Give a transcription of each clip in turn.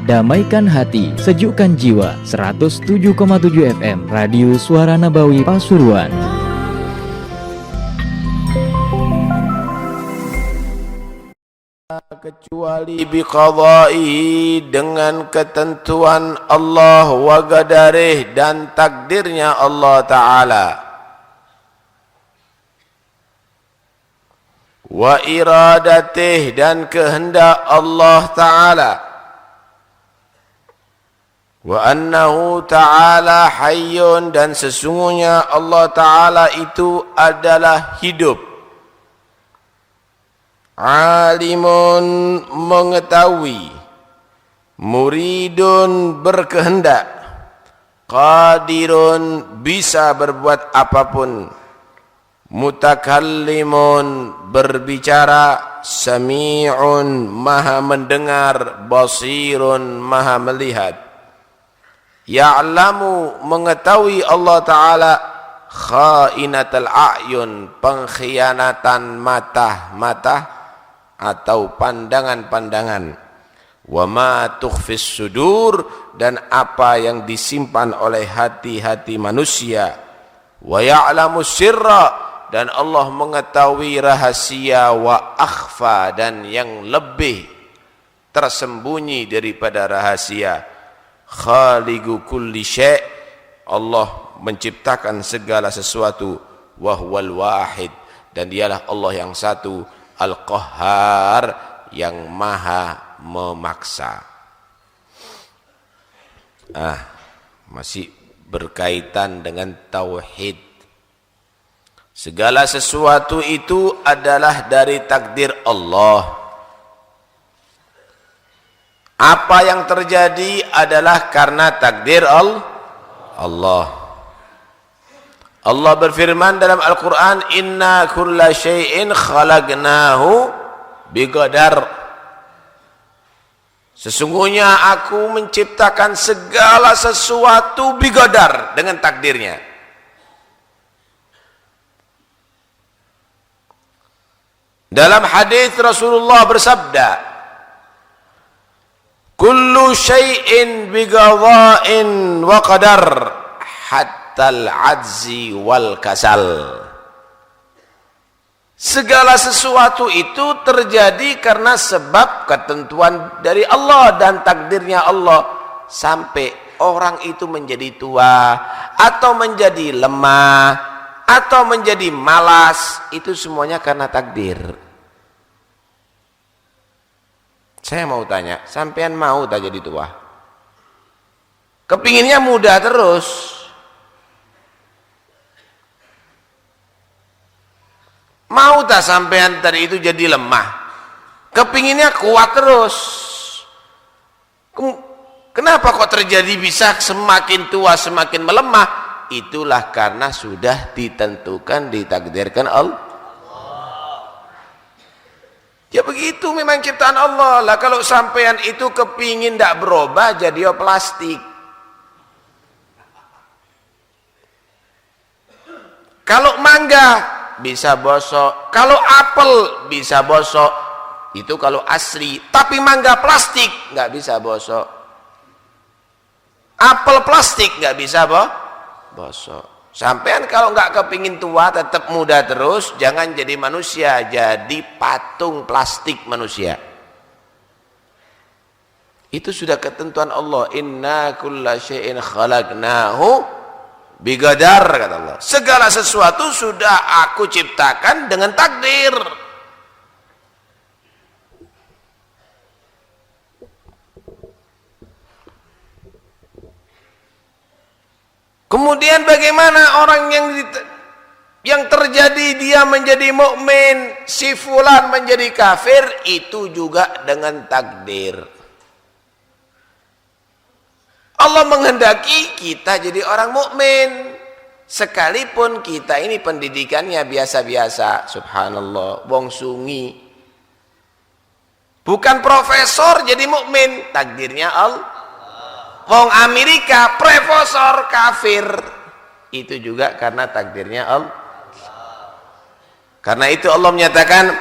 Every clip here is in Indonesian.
Damaikan hati, sejukkan jiwa. 107,7 FM Radio Suara Nabawi Pasuruan. Kecuali biqadaihi, dengan ketentuan Allah, wa qadarih, dan takdirnya Allah Ta'ala, wa iradatih, dan kehendak Allah Ta'ala, wa annahu ta'ala hayyun, dan sesungguhnya Allah Ta'ala itu adalah hidup, alimun, mengetahui, muridun, berkehendak, qadirun, bisa berbuat apapun, mutakallimun, berbicara, sami'un, maha mendengar, basirun, maha melihat, ya'lamu, mengetahui Allah Ta'ala, khainatul a'yun, pengkhianatan mata-mata atau pandangan-pandangan, wa ma tukhfis sudur, dan apa yang disimpan oleh hati-hati manusia, wa ya'lamu sirra, dan Allah mengetahui rahasia, wa akhfa, dan yang lebih tersembunyi daripada rahasia, khaliqu kulli syai', Allah menciptakan segala sesuatu, wa huwal wahid, dan dialah Allah yang satu, Al-Qahhar, yang maha memaksa. Masih berkaitan dengan tauhid. Segala sesuatu itu adalah dari takdir Allah. Apa yang terjadi adalah karena takdir Allah. Allah berfirman dalam Al-Quran, inna kulla syai'in khalaqnahu biqadar. Sesungguhnya aku menciptakan segala sesuatu biqadar, dengan takdirnya. Dalam hadis Rasulullah bersabda, kullu syai'in biqada'in wa qadar, hatal ajzi wal kasal. Segala sesuatu itu terjadi karena sebab ketentuan dari Allah dan takdirnya Allah, sampai orang itu menjadi tua atau menjadi lemah atau menjadi malas, itu semuanya karena takdir. Saya mau tanya, sampean mau tak jadi tua? Kepinginnya muda terus. Mau tak sampean tadi itu jadi lemah? Kepinginnya kuat terus. Kenapa kok terjadi bisa semakin tua semakin melemah? Itulah karena sudah ditentukan, ditakdirkan Allah. Ya begitu memang ciptaan Allah lah. Kalau sampean itu kepingin tidak berubah, jadi plastik. Kalau mangga bisa bosok, kalau apel bisa bosok, itu kalau asli. Tapi mangga plastik nggak bisa bosok, apel plastik nggak bisa bosok. Sampean kalau nggak kepingin tua tetap muda terus, jangan jadi manusia, jadi patung plastik manusia. Itu sudah ketentuan Allah. Inna kulla syai'in khalaqnahu biqadar, kata Allah. Segala sesuatu sudah aku ciptakan dengan takdir. Kemudian bagaimana orang yang terjadi dia menjadi mukmin, si fulan menjadi kafir, itu juga dengan takdir. Allah menghendaki kita jadi orang mukmin, sekalipun kita ini pendidikannya biasa-biasa. Subhanallah, wong sungi bukan profesor jadi mukmin, takdirnya Allah. Wong Amerika profesor kafir, itu juga karena takdirnya Allah. Karena itu Allah menyatakan,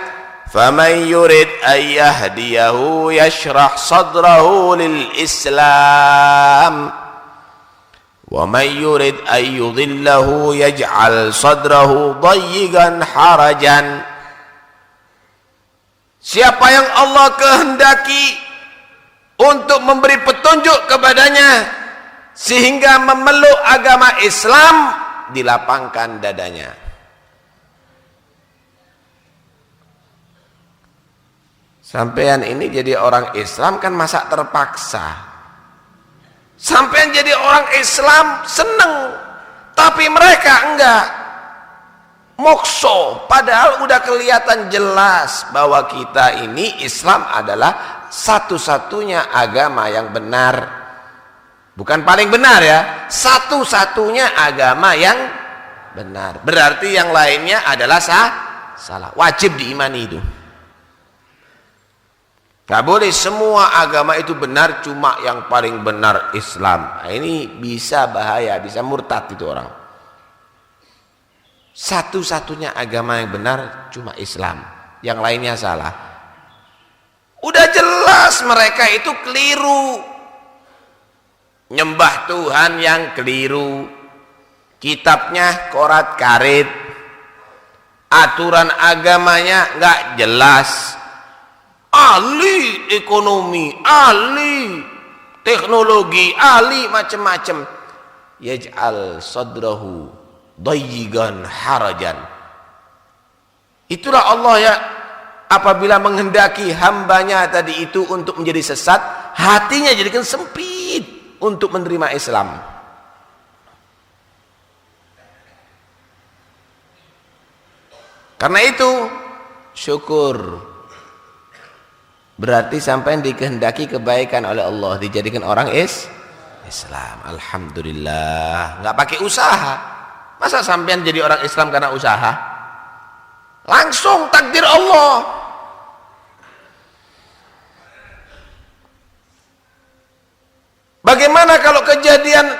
"Faman yurid ay yahdiyahu yashrah sadrahu lil Islam, wa man yurid ay yudhillahu yaj'al sadrahu dayyigan harajan." Siapa yang Allah kehendaki untuk memberi petunjuk kepadanya sehingga memeluk agama Islam, dilapangkan dadanya. Sampean ini jadi orang Islam kan masa terpaksa. Sampean jadi orang Islam seneng, tapi mereka enggak. Mokso, padahal udah kelihatan jelas bahwa kita ini Islam adalah satu-satunya agama yang benar. Bukan paling benar ya, satu-satunya agama yang benar. Berarti yang lainnya adalah salah. Wajib diimani itu. Gak boleh semua agama itu benar, cuma yang paling benar Islam. Nah, ini bisa bahaya, bisa murtad itu orang. Satu-satunya agama yang benar cuma Islam, yang lainnya salah. Udah jelas mereka itu keliru, nyembah Tuhan yang keliru, kitabnya korat karit, aturan agamanya nggak jelas, ahli ekonomi, ahli teknologi, ahli macam-macam. Yaj'al sadrahu dayyigan harajan. Itulah Allah ya, apabila menghendaki hambanya tadi itu untuk menjadi sesat, hatinya jadikan sempit untuk menerima Islam. Karena itu syukur, berarti sampai dikehendaki kebaikan oleh Allah, dijadikan orang Islam. Alhamdulillah, nggak pakai usaha. Masa sampean jadi orang Islam karena usaha? Langsung takdir Allah. Bagaimana kalau kejadian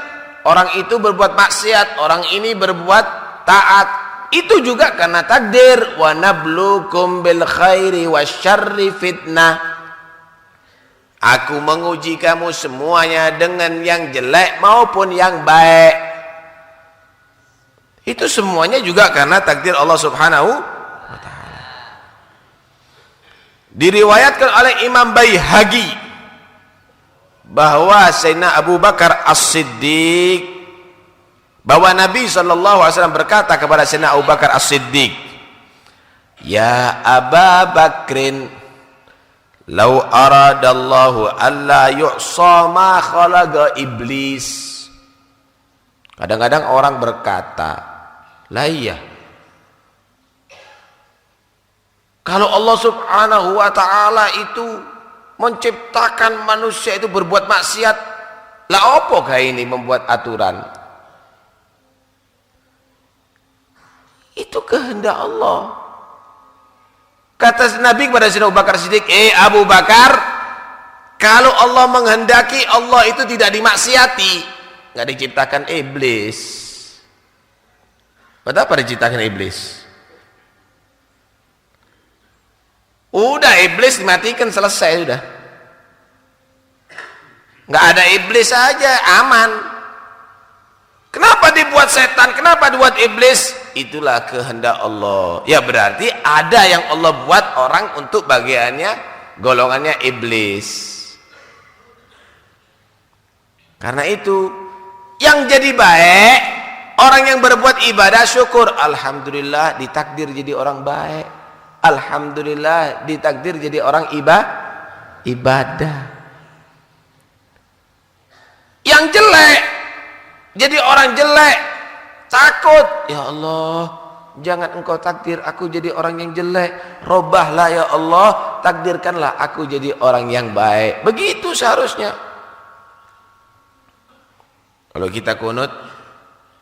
orang itu berbuat maksiat, orang ini berbuat taat? Itu juga karena takdir. Wa nabluukum bil khairi wasyarri fitnah. Aku menguji kamu semuanya dengan yang jelek maupun yang baik. Itu semuanya juga karena takdir Allah Subhanahu wa ta'ala. Diriwayatkan oleh Imam Baihaqi bahwa Sayyidina Abu Bakar As-Siddiq, bahwa Nabi SAW berkata kepada Sayyidina Abu Bakar As-Siddiq, "Ya Aba Bakrin, law aradallahu alla yu'sa ma khalaqa iblis." Kadang-kadang orang berkata, lah iya, kalau Allah Subhanahu wa ta'ala itu menciptakan manusia itu berbuat maksiat, lah apa kah ini membuat aturan? Itu kehendak Allah. Kata Nabi kepada Sayyidina Abu Bakar Siddiq, Abu Bakar, kalau Allah menghendaki, Allah itu tidak dimaksiati, nggak diciptakan iblis. Kenapa diciptakan iblis? Udah iblis dimatikan, selesai sudah. Nggak ada iblis saja, aman. Kenapa dibuat setan? Kenapa dibuat iblis? Itulah kehendak Allah. Ya berarti ada yang Allah buat orang untuk bagiannya, golongannya iblis. Karena itu yang jadi baik, orang yang berbuat ibadah syukur, alhamdulillah ditakdir jadi orang baik, alhamdulillah ditakdir jadi orang ibadah. Yang jelek jadi orang jelek, takut, ya Allah jangan engkau takdir aku jadi orang yang jelek, robahlah ya Allah, takdirkanlah aku jadi orang yang baik. Begitu seharusnya. Kalau kita kunut,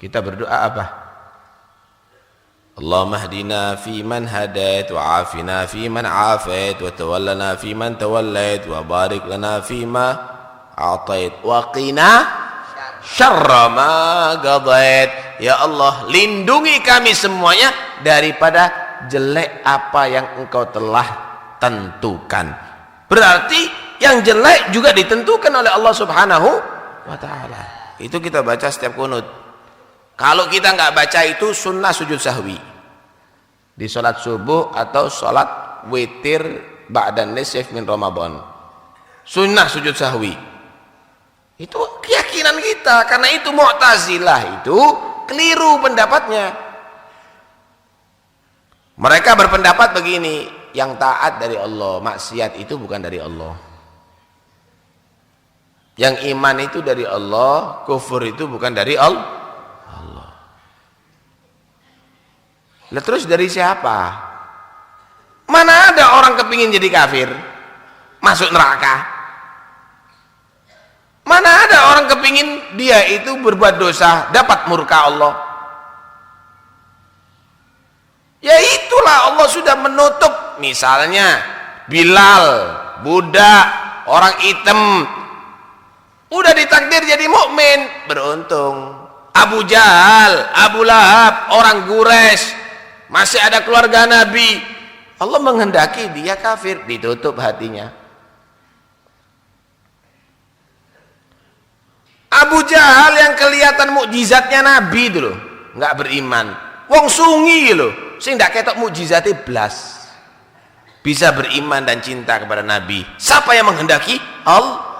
kita berdoa apa? Allahumma hdina fi man hadait, wa afina fi man afait, wa tawallana fi man tawallait, wa barik lana fi ma a'tait, wa qina syarra ma qadait. Ya Allah, lindungi kami semuanya daripada jelek apa yang engkau telah tentukan. Berarti yang jelek juga ditentukan oleh Allah Subhanahu wa ta'ala. Itu kita baca setiap kunut. Kalau kita nggak baca itu sunnah sujud sahwi di sholat subuh atau sholat witir ba'dan nisf min Ramadan, sunnah sujud sahwi. Itu keyakinan kita. Karena itu Mu'tazilah itu keliru pendapatnya. Mereka berpendapat begini, yang taat dari Allah, maksiat itu bukan dari Allah. Yang iman itu dari Allah, kufur itu bukan dari Allah. Lah terus dari siapa? Mana ada orang kepingin jadi kafir, masuk neraka? Mana ada orang kepingin dia itu berbuat dosa, dapat murka Allah? Ya itulah Allah sudah menutup. Misalnya Bilal, budak, orang hitam, udah ditakdir jadi mukmin, beruntung. Abu Jahal, Abu Lahab, orang Quraisy, masih ada keluarga Nabi, Allah menghendaki dia kafir, ditutup hatinya. Abu Jahal yang kelihatan mukjizatnya Nabi itu loh, nggak beriman. Wong sungi loh, sing ndak ketok mukjizatnya blas, bisa beriman dan cinta kepada Nabi. Siapa yang menghendaki? Allah.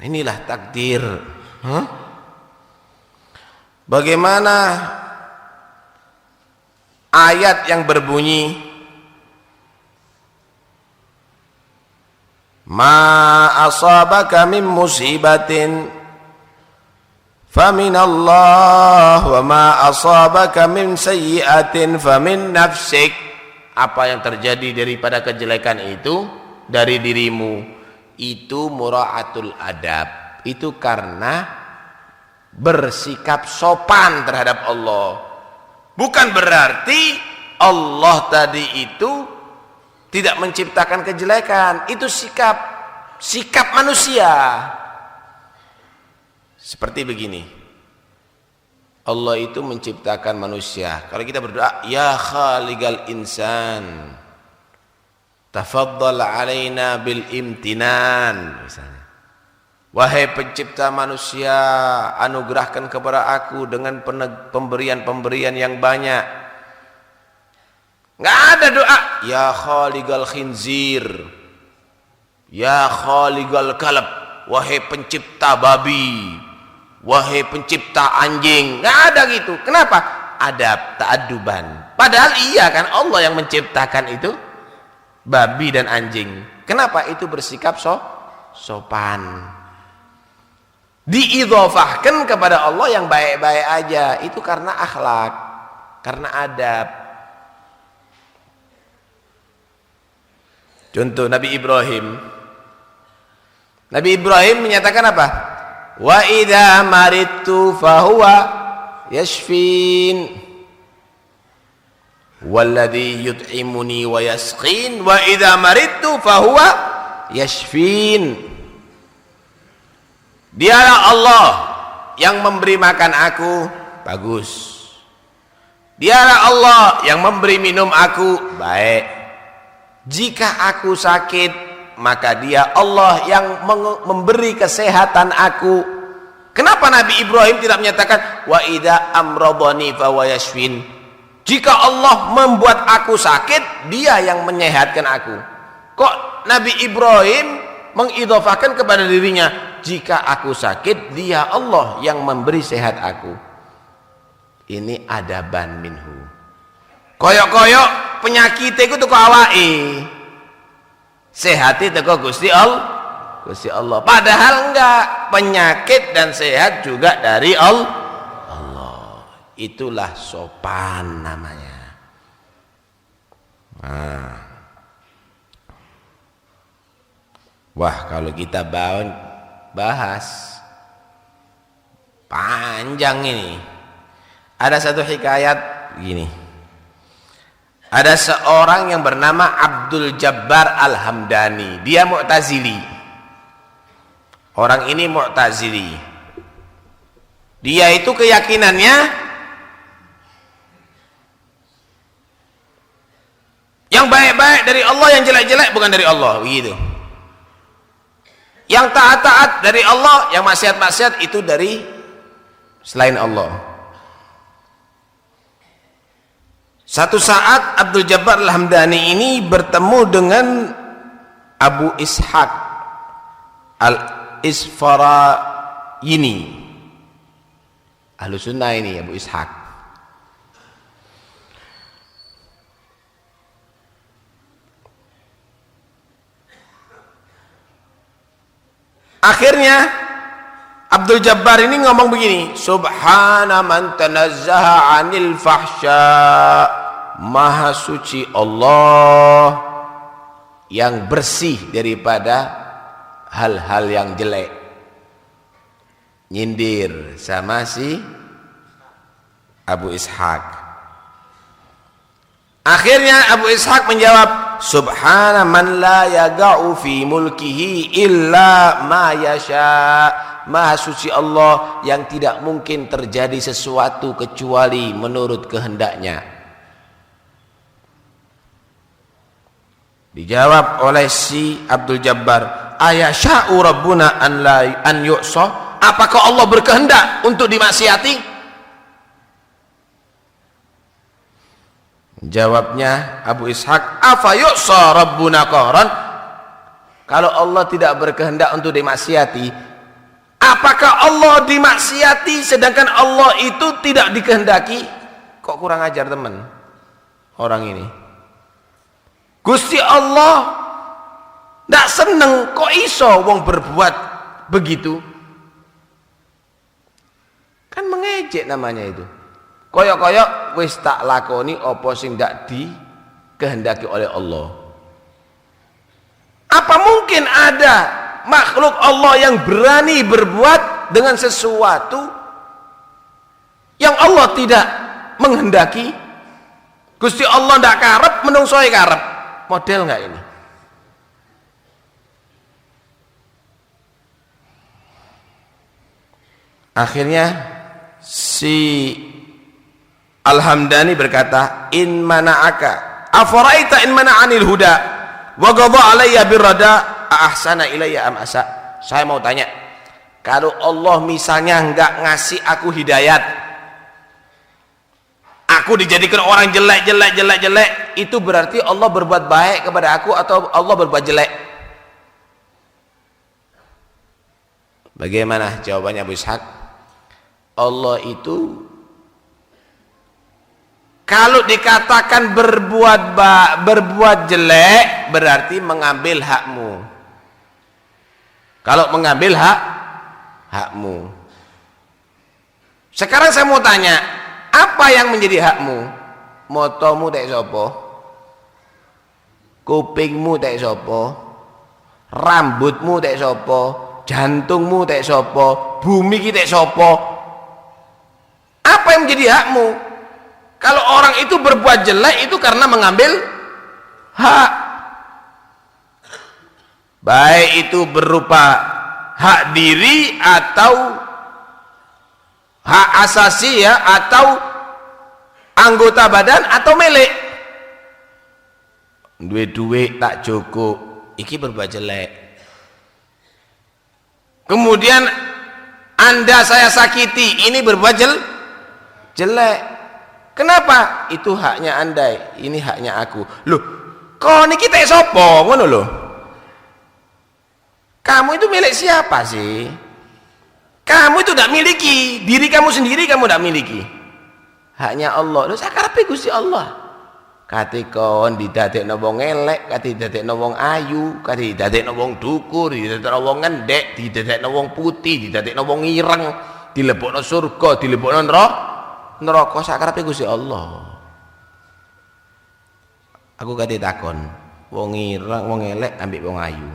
Inilah takdir. Bagaimana ayat yang berbunyi ma asabaka min musibatin famin Allah wa ma asabaka min sayyi'atin famin nafsik. Apa yang terjadi daripada kejelekan itu dari dirimu. Itu mura'atul adab, itu karena bersikap sopan terhadap Allah. Bukan berarti Allah tadi itu tidak menciptakan kejelekan. Itu sikap manusia. Seperti begini, Allah itu menciptakan manusia. Kalau kita berdoa, ya khaliqal insan tafaddal alaina bil imtinan, misalnya, wahai pencipta manusia, anugerahkan kepada aku dengan pemberian-pemberian yang banyak. Nggak ada doa ya khaliqal khinzir, ya khaliqal kalab, wahai pencipta babi, wahai pencipta anjing. Nggak ada gitu. Kenapa? Adab, ta'aduban. Padahal iya kan Allah yang menciptakan itu babi dan anjing. Kenapa? Itu bersikap sopan. Diidhofahkan kepada Allah yang baik-baik aja. Itu karena akhlak, karena adab. Contoh Nabi Ibrahim. Nabi Ibrahim menyatakan apa? Wa idza maridtu fahuwa yashfin walladzi yut'imuni wa yasqin wa idza maridtu fahuwa yashfin. Dialah Allah yang memberi makan aku, bagus. Dialah Allah yang memberi minum aku, baik. Jika aku sakit, maka dia Allah yang memberi kesehatan aku. Kenapa Nabi Ibrahim tidak menyatakan wa idza amradani fa huwa yashfin? Jika Allah membuat aku sakit, dia yang menyehatkan aku. Kok Nabi Ibrahim mengidhofahkan kepada dirinya, jika aku sakit, dia Allah yang memberi sehat aku. Ini adaban minhu. Koyok-koyok penyakit itu teko awake, sehat itu teko Gusti Allah. Padahal enggak, penyakit dan sehat juga dari Allah. Itulah sopan namanya. Nah. Wah, kalau kita bahas panjang ini. Ada satu hikayat gini. Ada seorang yang bernama Abdul Jabbar Al-Hamdani. Dia Mu'tazili. Orang ini Mu'tazili. Dia itu keyakinannya yang baik-baik dari Allah, yang jelek-jelek bukan dari Allah, begitu. Yang taat-taat dari Allah, yang maksiat-maksiat itu dari selain Allah. Satu saat Abdul Jabbar Al-Hamdani ini bertemu dengan Abu Ishaq Al-Isfarayini, Ahlu Sunnah ini, Abu Ishaq. Akhirnya Abdul Jabbar ini ngomong begini, Subhana man tanazzaha 'anil fahsya, maha suci Allah yang bersih daripada hal-hal yang jelek. Nyindir sama si Abu Ishaq. Akhirnya Abu Ishaq menjawab, Subhana man la yaga'u fi mulkihi illa ma yasha, maha suci Allah yang tidak mungkin terjadi sesuatu kecuali menurut kehendaknya. Dijawab oleh si Abdul Jabbar, ayasha'u rabbuna an yu'sa, apakah Allah berkehendak untuk dimaksiati? Jawabnya Abu Ishaq, afa yu'sa rabbuna qahran, kalau Allah tidak berkehendak untuk dimaksiati, apakah Allah dimaksiati sedangkan Allah itu tidak dikehendaki? Kok kurang ajar teman orang ini. Gusti Allah ndak seneng, kok iso wong berbuat begitu? Kan mengejek namanya itu. Koyok-koyok wis tak lakoni apa sing ndak dikehendaki oleh Allah. Apa mungkin ada makhluk Allah yang berani berbuat dengan sesuatu yang Allah tidak menghendaki? Gusti Allah ndak karep, menungso karep. Model nggak ini? Akhirnya si Al-Hamdani berkata, in mana'aka afaraita in mana'anil huda wa ghadha alayya birrada ahsana ilayya am asa. Saya mau tanya, kalau Allah misalnya enggak ngasih aku hidayat, aku dijadikan orang jelek, itu berarti Allah berbuat baik kepada aku atau Allah berbuat jelek? Bagaimana jawabannya Abu Ishaq? Allah itu kalau dikatakan berbuat jelek berarti mengambil hakmu. Kalau mengambil hakmu. Sekarang saya mau tanya, apa yang menjadi hakmu? Motomu tek sopo? Kupingmu tek sopo? Rambutmu tek sopo? Jantungmu tek sopo? Bumi ki tek sopo? Apa yang menjadi hakmu? Kalau orang itu berbuat jelek itu karena mengambil hak, baik itu berupa hak diri atau hak asasi ya, atau anggota badan atau milik. Duit tak cukup, iki berbuat jelek. Kemudian Anda saya sakiti, ini berbuat jelek. Kenapa? Itu haknya Anda, ini haknya aku. Loh, kok niki tek sapa ngono lho? Kamu itu milik siapa sih? Kamu itu tidak miliki diri kamu sendiri, kamu tidak miliki. Haknya Allah. Lho sakarepe Gusti Allah. Kate kon didadekno wong elek, kate didadekno wong ayu, kate didadekno wong dukur, didadekno wong ngendhek, didadekno wong putih, didadekno wong ireng, dilebokno surga, dilebokno neraka, sakarepe Gusti Allah. Aku kate takon, wong ireng, wong elek ambek wong ayu.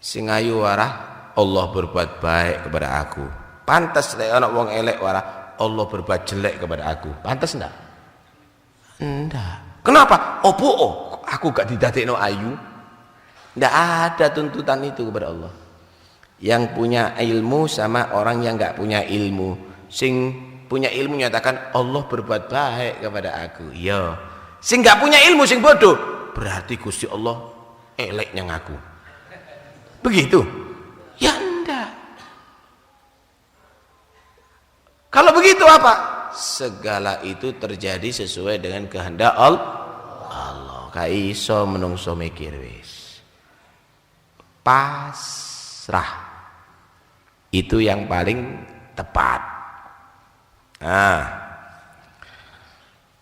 Sing ayu warah Allah berbuat baik kepada aku. Pantas lek ana wong elek warah Allah berbuat jelek kepada aku. Pantas ndak? Ndak. Kenapa? Aku gak didadekno ayu. Ndak ada tuntutan itu kepada Allah. yang punya ilmu sama orang yang enggak punya ilmu. Sing punya ilmu nyatakan Allah berbuat baik kepada aku. Iya. Sing enggak punya ilmu, sing bodoh, berarti Gusti Allah eleknya ngaku. Begitu? Ya enggak. Kalau begitu apa? Segala itu terjadi sesuai dengan kehendak Allah. Ka iso menungso mikir wis. Pasrah. Itu yang paling tepat. Nah,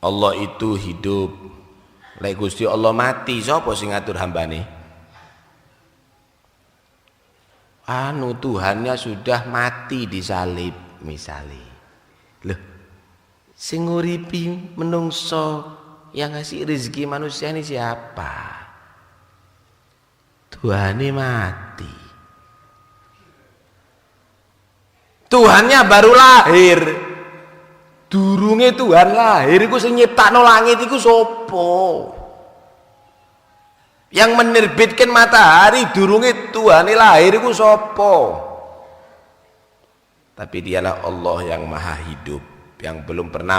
Allah itu hidup. Lek Gusti Allah mati, sapa sing ngatur hambane? Tuhannya sudah mati di salib misalnya. Loh, sing nguripi menungso yang ngasih rezeki manusia ini siapa? Tuhannya mati. Tuhannya baru lahir. Durunge Tuhan lahir iku sing nyiptakno langit iku sapa? Yang menerbitkan matahari durunge Tuhane lahir iku sapa? Tapi dialah Allah yang maha hidup, yang belum pernah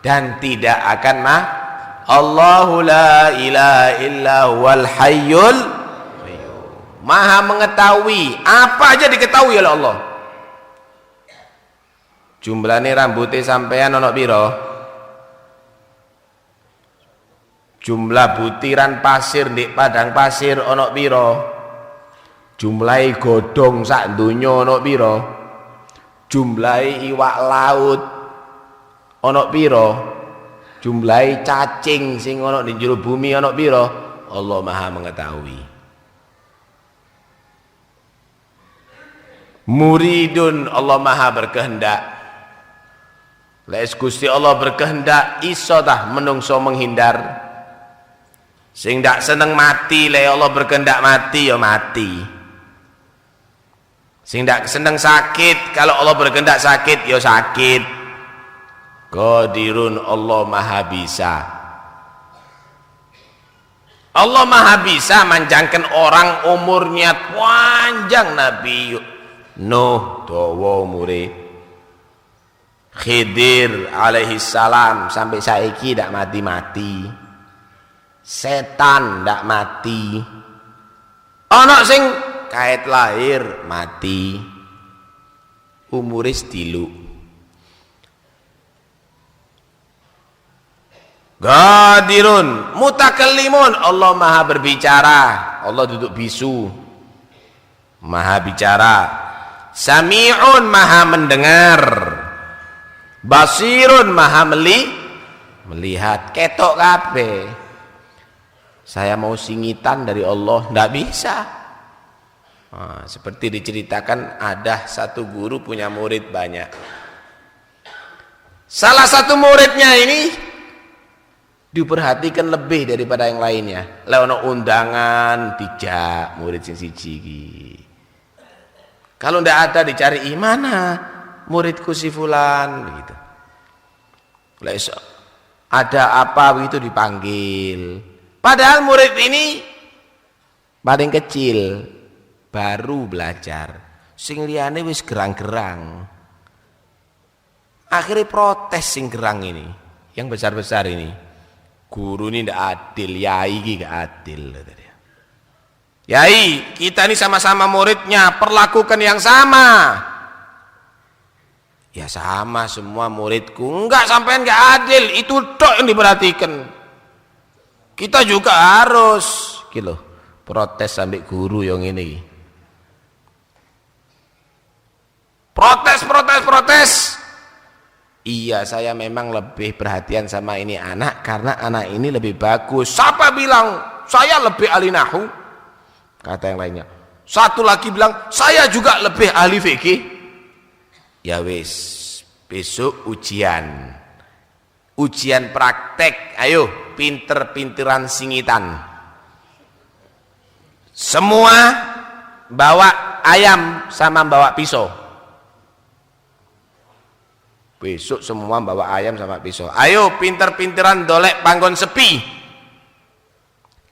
dan tidak akan Allahu la ilaha illa huwal hayyul qayyum. Maha mengetahui, apa aja diketahui oleh Allah. Jumlahnya rambutnya sampean ono piro? Jumlah butiran pasir di padang pasir ono piro? Jumlahi godhong sak donya ono piro? Jumlahi iwak laut ono piro? Jumlahi cacing sing ono di jero bumi ono piro? Allah Maha mengetahui. Muridun, Allah Maha berkehendak. Lek Gusti Allah berkehendak iso tah menungso menghindar. Sing ndak seneng mati, lek Allah berkehendak mati ya mati. Sing ndak seneng sakit, kalau Allah berkehendak sakit ya sakit. Qadirun, Allah Maha bisa. Allah Maha bisa manjangkan orang umurnya panjang. Nabi Nuh dawa umure. Khidir alaihi salam sampai saiki ndak mati-mati. Setan ndak mati. Ana sing kait lahir mati. Umure sediluk. Qadirun, mutakallimun, Allah Maha berbicara. Allah duduk bisu. Maha bicara. Sami'un, Maha mendengar. Basirun, Maha melihat. Ketok kabeh. Saya mau singitan dari Allah, ndak bisa. Nah, seperti diceritakan ada satu guru punya murid banyak. Salah satu muridnya ini diperhatikan lebih daripada yang lainnya. Lewat undangan dijak murid sing siji iki. Kalau ndak ada dicari mana muridku si fulan begitu. Ada apa begitu dipanggil. Padahal murid ini paling kecil, baru belajar. Sing liyane wis gerang-gerang. Akhirnya protes sing gerang ini, yang besar-besar ini. Guru ini ndak adil, yai iki gak adil. Yai, kita ini sama-sama muridnya, perlakukan yang sama. Ya sama semua muridku. Enggak, sampean enggak adil, itu tok yang diperhatikan. Kita juga harus gitu. Protes sampai guru yang ini. Protes. Iya, saya memang lebih perhatian sama ini anak karena anak ini lebih bagus. Siapa bilang saya lebih ahli nahwu? Kata yang lainnya. Satu lagi bilang saya juga lebih ahli fikih. Ya wis, besok ujian praktek. Ayo, pinter-pinteran singitan. Semua bawa ayam sama bawa pisau. Besok semua bawa ayam sama pisau. Ayo, pinter-pinteran dolek panggon sepi.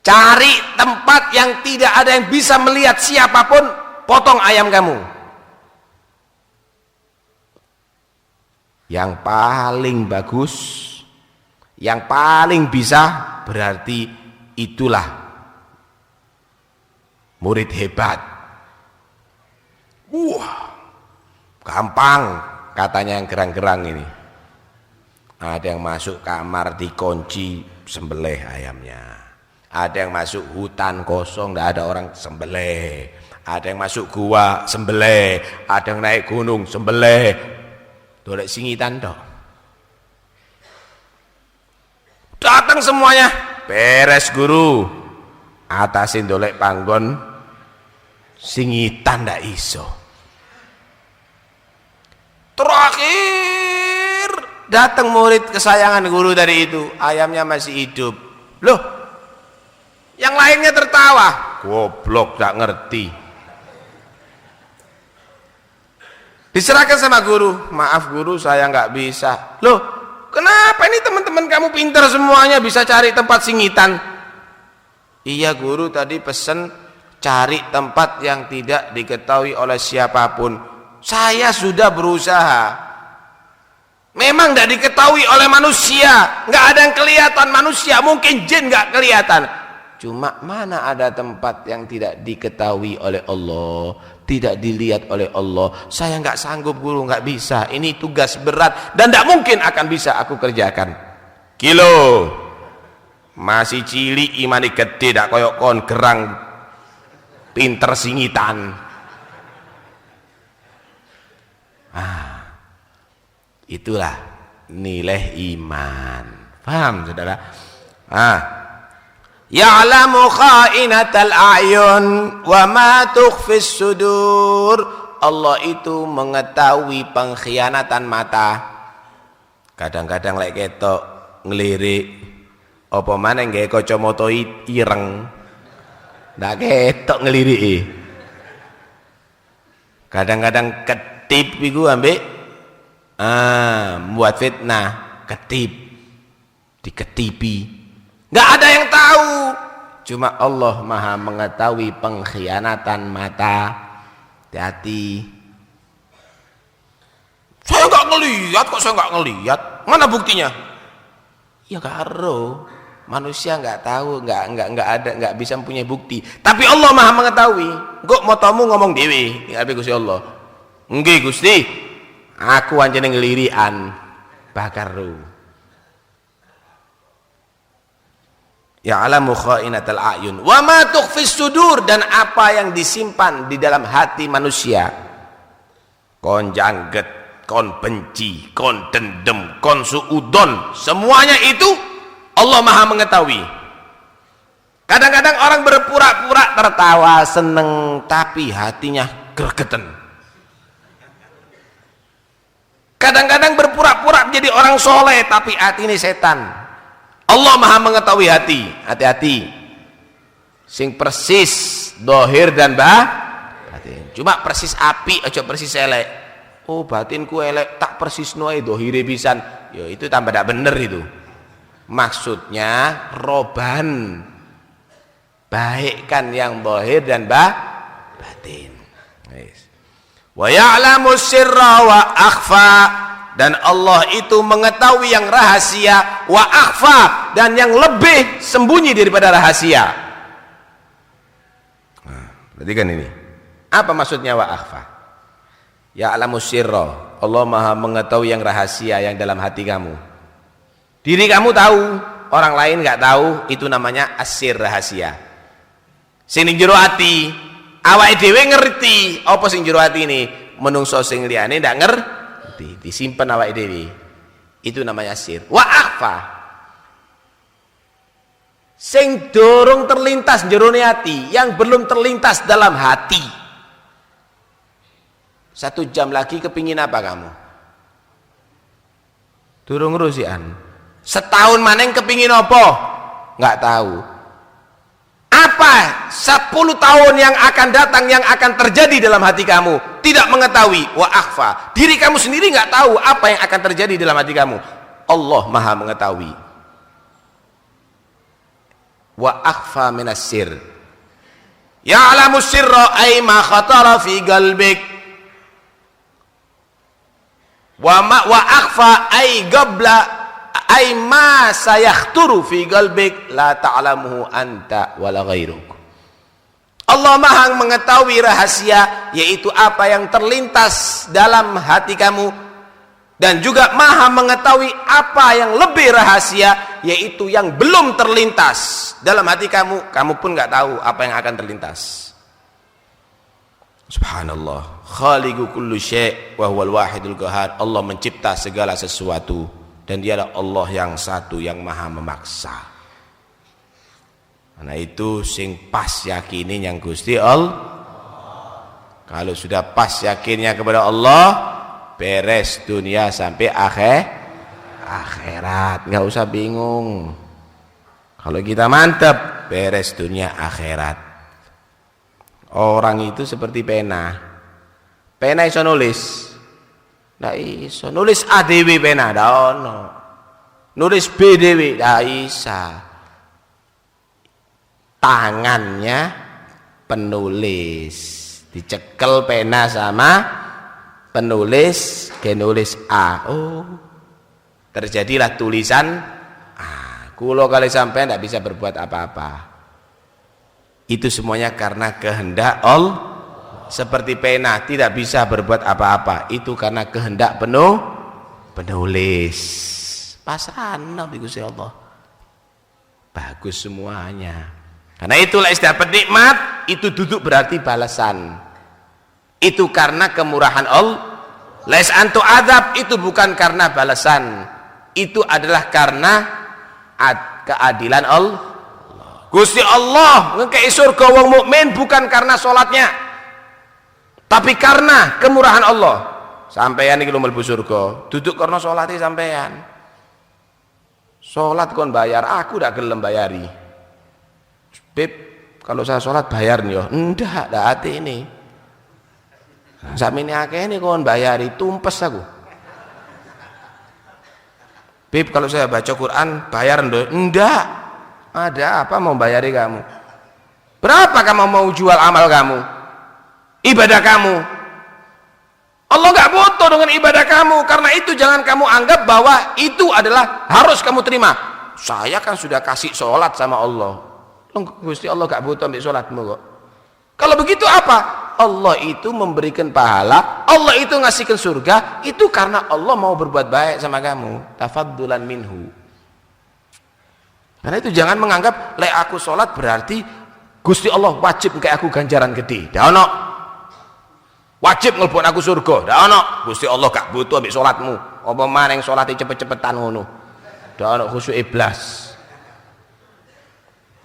Cari tempat yang tidak ada yang bisa melihat siapapun. potong ayam kamu. Yang paling bagus, yang paling bisa, berarti itulah murid hebat. Gampang katanya yang gerang-gerang ini. Ada yang masuk kamar dikunci, sembelih ayamnya. Ada yang masuk hutan kosong, tidak ada orang, sembelih. Ada yang masuk gua, sembelih. Ada yang naik gunung, sembelih. Dolek singitan dok. Datang semuanya, beres guru. Atasin dolek panggon, singitan ndak iso. Terakhir datang murid kesayangan guru dari itu, ayamnya masih hidup. Loh, yang lainnya tertawa. Goblok, gak ngerti. Diserahkan sama guru, maaf guru saya nggak bisa. Loh, kenapa ini teman-teman kamu pintar semuanya bisa cari tempat singitan? Iya guru tadi pesen cari tempat yang tidak diketahui oleh siapapun. Saya sudah berusaha. Memang tidak diketahui oleh manusia, nggak ada yang kelihatan manusia, mungkin jin nggak kelihatan. Cuma mana ada tempat yang tidak diketahui oleh Allah, tidak dilihat oleh Allah. Saya nggak sanggup guru, nggak bisa. Ini tugas berat dan tidak mungkin akan bisa aku kerjakan. Kilo masih cilik imani gede, tak koyok kon gerang pinter singitan. Itulah nilai iman. Paham saudara? Ya'lamu kha'inatal a'yun wa ma tukhfis sudur. Allah itu mengetahui pengkhianatan mata. Kadang-kadang lek ketok ngelirik apa maneh nggawe kacamata ireng. Ndak ketok ngeliriki. Kadang-kadang ketip iku ambek buat fitnah, ketip, diketipi. Nggak ada yang tahu, cuma Allah maha mengetahui pengkhianatan mata. Hati-hati. Saya nggak ngelihat kok, saya nggak ngelihat. Mana buktinya? Ya karo, manusia nggak tahu, nggak bisa mempunyai bukti. Tapi Allah maha mengetahui. Kok mau tamu ngomong dewi, tapi Gusti Allah. Nggih Gusti, aku anjene ngelirian bakar ru. Ya'lamu kha'inatal a'yun wa ma tukhfis sudur, dan apa yang disimpan di dalam hati manusia. Kon jangget, kon benci, kon dendam, kon suudon, semuanya itu Allah maha mengetahui. Kadang-kadang orang berpura-pura tertawa seneng tapi hatinya gregeten. Kadang-kadang berpura-pura menjadi orang soleh tapi hati ini setan. Allah maha mengetahui hati. Hati-hati. Sing persis dohir dan batin. Cuma persis api aja persis elek. Oh batinku elek tak persis noe dohire pisan. Ya itu tambah tidak bener itu. Maksudnya roban, baikkan yang dohir dan batin. Wa ya'lamu sirra wa akhfa, dan Allah itu mengetahui yang rahasia, wa akhfa, dan yang lebih sembunyi daripada rahasia. Berarti kan ini apa maksudnya wa akhfa? Ya'lamu sirra, Allah maha mengetahui yang rahasia yang dalam hati kamu. Diri kamu tahu, orang lain nggak tahu, itu namanya asir, rahasia. Sing ning jero ati, awake dhewe ngerti apa sing jero ati ini, menungso sing liyane ndak ngerti, disimpen awake dhewe. Itu namanya sir. Wa akhfa, sing dorong terlintas jerone hati, yang belum terlintas dalam hati. 1 jam lagi kepingin apa kamu? Durung ngurusian. Setahun maneng kepingin apa? Nggak tahu. Apa 10 tahun yang akan datang yang akan terjadi dalam hati kamu? Tidak mengetahui. Wa akhfa, diri kamu sendiri nggak tahu apa yang akan terjadi dalam hati kamu. Allah maha mengetahui. Wa akhfa minas sir, Ya'lamu sirra ay ma khatara fi qalbik. Wa akhfa ay qabla ay ma sayakhturu fi qalbik la ta'lamuhu anta wala ghairuk. Allah Maha mengetahui rahasia, yaitu apa yang terlintas dalam hati kamu, dan juga Maha mengetahui apa yang lebih rahasia, yaitu yang belum terlintas dalam hati kamu. Kamu pun nggak tahu apa yang akan terlintas. Subhanallah, khaliqu kulli syai' wa huwal wahidul qahhar. Allah mencipta segala sesuatu dan Dialah Allah yang satu yang Maha memaksa. Karena itu sing pas yakinin yang Gusti Allah. Kalau sudah pas yakinnya kepada Allah, beres dunia sampai akhirat, nggak usah bingung. Kalau kita mantap, beres dunia akhirat. Orang itu seperti pena iso nulis, nggak iso nulis A dewe pena, nggak ono. Nulis B dewe, nggak isa. Tangannya penulis, dicekel pena sama penulis, nulis A. Oh, terjadilah tulisan A. Kulo kali sampai tidak bisa berbuat apa-apa. Itu semuanya karena kehendak Allah. Seperti pena tidak bisa berbuat apa-apa, itu karena kehendak penulis. Pasaran Nabi Gusti Allah. Bagus semuanya. Karena itulah istilah penikmat itu duduk berarti balasan. Itu karena kemurahan Allah. Les antu adab itu bukan karena balasan. Itu adalah karena keadilan Allah. Gusti Allah ngekei surga wong mukmin bukan karena sholatnya, tapi karena kemurahan Allah. Sampeyan iki lho mlebu surga, duduk karena sholatnya sampeyan. Sholat kon bayar, aku ndak gelem bayari. Beb, kalau saya sholat bayar nih, enggak hati ini. Sakmene akeh ini kon bayari, tumpes aku. Beb, kalau saya baca Quran bayar enggak. Ada apa mau bayari kamu? Berapa kamu mau jual amal kamu? Ibadah kamu? Allah enggak butuh dengan ibadah kamu. Karena itu jangan kamu anggap bahwa itu adalah harus kamu terima. Saya kan sudah kasih sholat sama Allah. Gusti Allah gak butuh ambil sholatmu kok. Kalau begitu apa? Allah itu memberikan pahala, Allah itu ngasihkan surga, itu karena Allah mau berbuat baik sama kamu. Tafaddulan minhu. Karena itu jangan menganggap lek aku sholat berarti Gusti Allah wajib kayak aku ganjaran gede. Dak ono. Wajib ngelbon aku surga. Dak ono. Gusti Allah gak butuh ambil sholatmu. Apa maneh sholatnya cepet-cepetan ngono. Dak ono khusyuk iblas.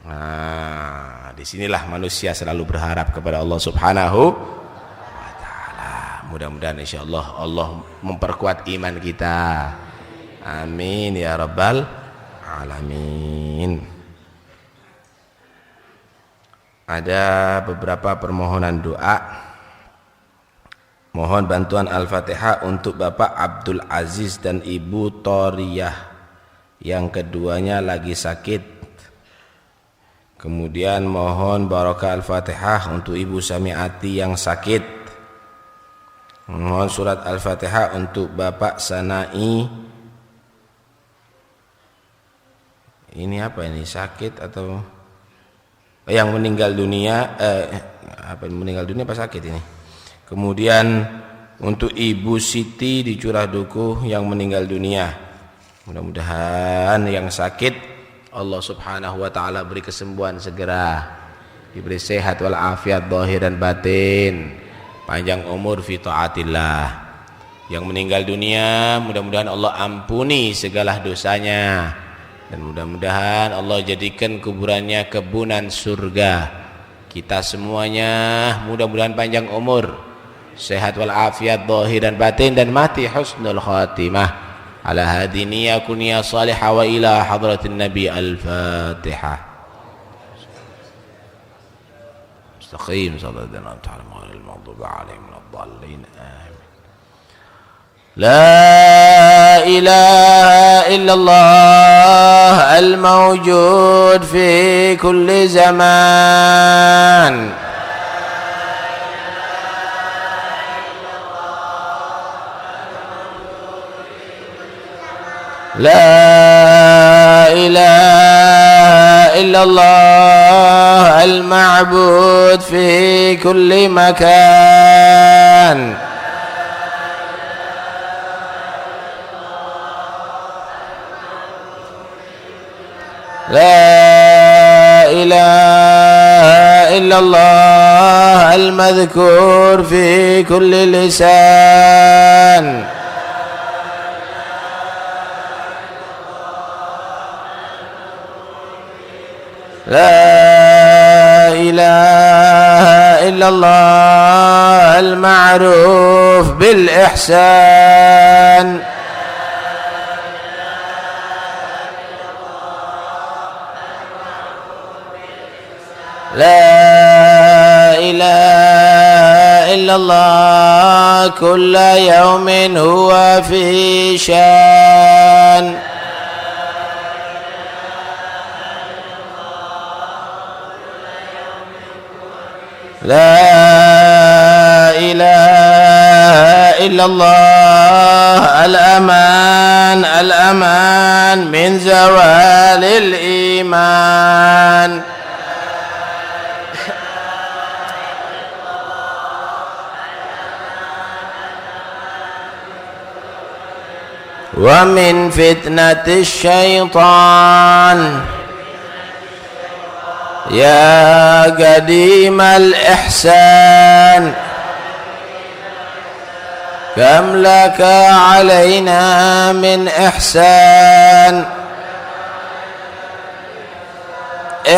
Nah, disinilah manusia selalu berharap kepada Allah Subhanahu wa Ta'ala. Mudah-mudahan insyaallah Allah memperkuat iman kita. Amin ya rabbal alamin. Ada beberapa permohonan doa. Mohon bantuan Al-Fatihah untuk Bapak Abdul Aziz dan Ibu Toriyah yang keduanya lagi sakit. Kemudian mohon barokah Al-Fatihah untuk Ibu Samiati yang sakit. Mohon surat Al-Fatihah untuk Bapak Sanai. Ini apa ini, sakit atau yang meninggal dunia? Meninggal dunia apa sakit ini? Kemudian untuk Ibu Siti di Curah Dukuh yang meninggal dunia. Mudah-mudahan yang sakit Allah Subhanahu wa Ta'ala beri kesembuhan segera, diberi sehat walafiat zahir dan batin, panjang umur fi taatillah. Yang meninggal dunia mudah-mudahan Allah ampuni segala dosanya, dan mudah-mudahan Allah jadikan kuburannya kebunan surga. Kita semuanya mudah-mudahan panjang umur, sehat walafiat zahir dan batin, dan mati husnul khatimah. على هذه نية كنية صالحة وإلى حضرة النبي الفاتحة. مستقيم صلى الله عليه وسلم غير المغضوب عليهم ولا الضالين آمين. لا إله إلا الله الموجود في كل زمان لا إله إلا الله المعبود في كل مكان. لا إله إلا الله المذكور في كل لسان. لا إله إلا الله المعروف بالإحسان. لا إله إلا الله كل يوم هو في شان. لا إله إلا الله الأمان الأمان من زوال الإيمان. ومن فتنة الشيطان. يا قديم الإحسان كم لك علينا من إحسان.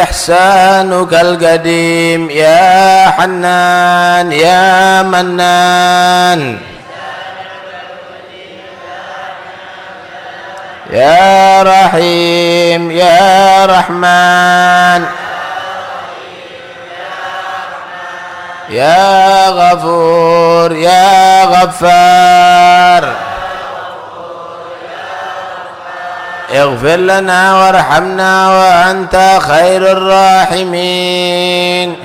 إحسانك القديم يا حنان يا منان. يا رحيم يا رحمن. يا غفور يا غفار. اغفر لنا وارحمنا وأنت خير الراحمين.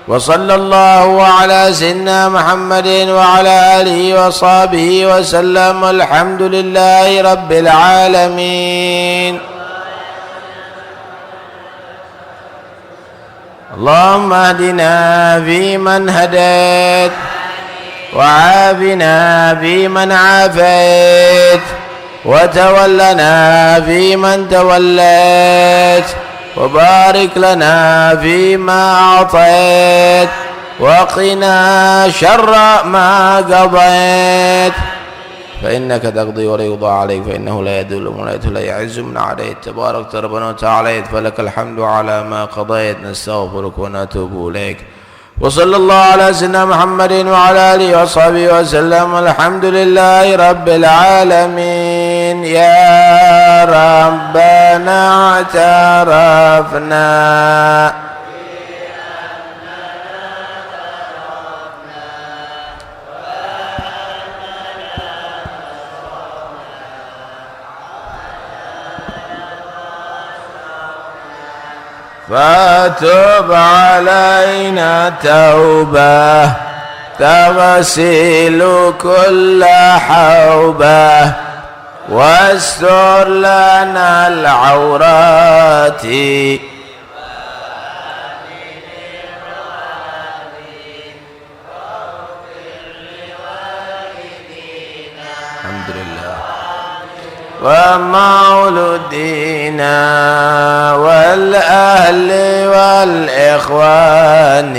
وصلى الله على سيدنا محمد وعلى آله وصحبه وسلم. الحمد لله رب العالمين. اللهم اهدنا فيمن هديت وعافنا فيمن عافيت وتولنا فيمن توليت وبارك لنا فيما أعطيت وقنا شر ما قضيت فإنك تقضي ولا يقضى عليك فإنه لا يذل من لا لا يعز من عليك تبارك ربنا وتعالى فلك الحمد على ما قضيت. نستغفرك ونتوب إليك. وصلى الله على سيدنا محمد وعلى آله وصحبه وسلم. الحمد لله رب العالمين. يا ربنا اعترفنا فتب علينا توبة تغسل كل حوبة واستر لنا العورات الحمد لله ومولودينا والأهل والإخوان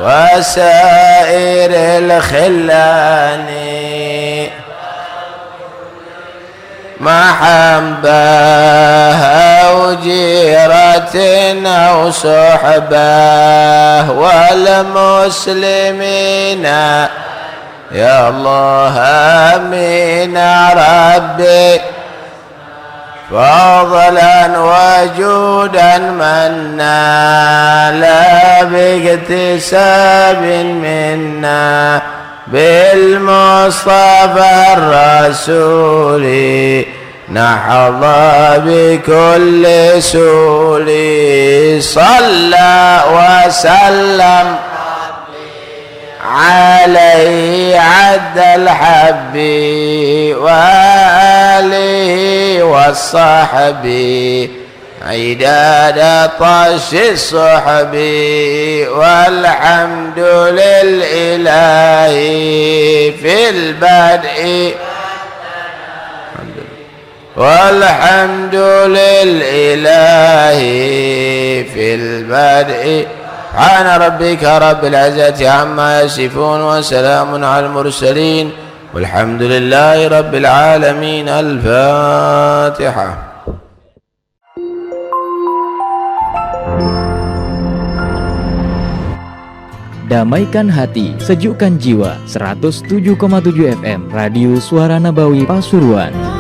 وسائر الخلان محبة أو جيرة أو صحبة والمسلمين يا الله آمين يا ربي فضلا وجودا منا لا باكتساب منا بالمصطفى الرسول نحظى بكل سول صلى وسلم عليه عد الحب وآله والصحب عداد طش الصحب والحمد للإله في البدء والحمد لله في البدء سبحان ربك رب العزة عما يصفون وسلام على المرسلين والحمد لله رب العالمين. الفاتحة. Damaikan hati, sejukkan jiwa. 107,7 FM Radio Suara Nabawi Pasuruan.